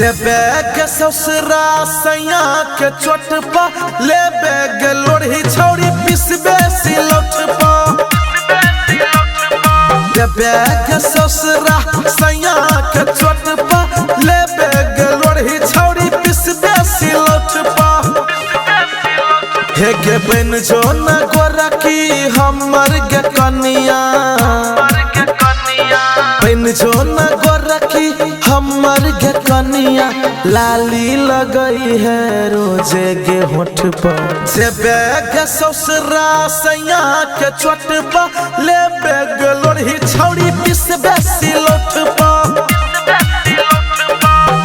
जेबे के ससुरा सैया के चोट पा लेबे गे लोढ़ी छौड़ी पिसबे सिलौट पा। जेबे के ससुरा सैया के चोट पा लेबे गे लोढ़ी छौड़ी पिसबे सिलौट पा। हे गे बन जो न गोरा की हमर गे कनिया, बन जो न गोरा की हमर गे कनिया, लाली लगई है रोजे गे होठ पर। जेबे गे ससुरा सैया के चोट पा लेबे गे लोढ़ी छौड़ी पिसबे सिलौट पा।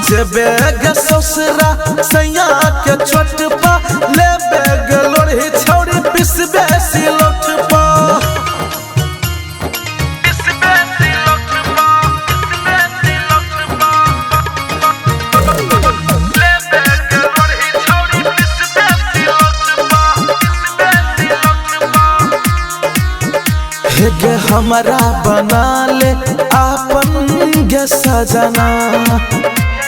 जेबे गे ससुरा सैया के चोट पा लेबे गे लोढ़ी छौड़ी पिसबे सिलौट पा। हे गे हमरा बना ले आपन गे सजना,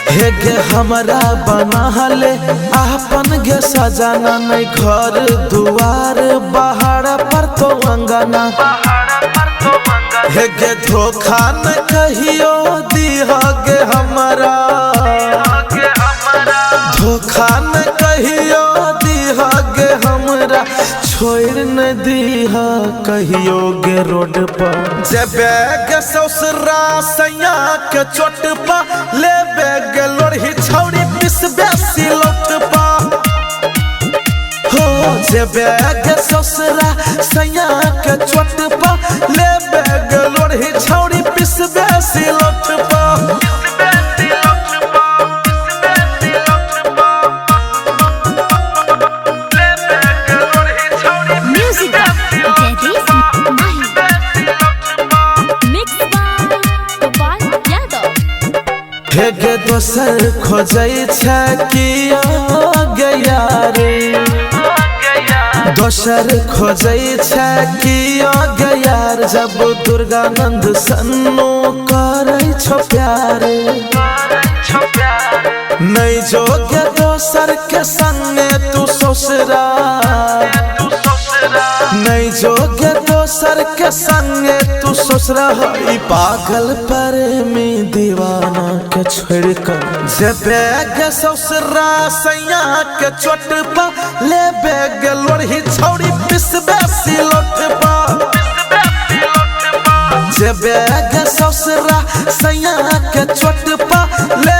हे गे हमरा बना ले आपन गे सजना। नहीं घर दुआर बाहर पर तो अंगना, हे गे धोखा न कहियो दीह गे हमरा, धोखा न कहियो दीह गे हमरा, छोड़ न दीह कहियो गे रोड पर। जेबे गे ससुरा सैया के चोट पा लेबे गे लोढ़ी छौड़ी पिसबे सिलौट पा। हो जेबे गे ससुरा सैया के चोट पा लेबे गे लोढ़ी छौड़ी पिसबे सिलौट पा। हे गे दोसर खोजै छै किया गया रे, दोसर खोजै छै किया गया रे। जब दुर्गानंद सन्नो करै छो प्यार, नहीं जोगे दोसर के संगे तू ससुरा, नहीं जोगे दोसर के संगे तू ससुरा। हई पागल प्रेमी दीवाना के छोड़ कर। जेबे गे ससुरा सैया के चोट पा लेबे गे लोढ़ी छौड़ी पिसबे सिलौट पा। जेबे गे ससुरा सैया के चोट पा ले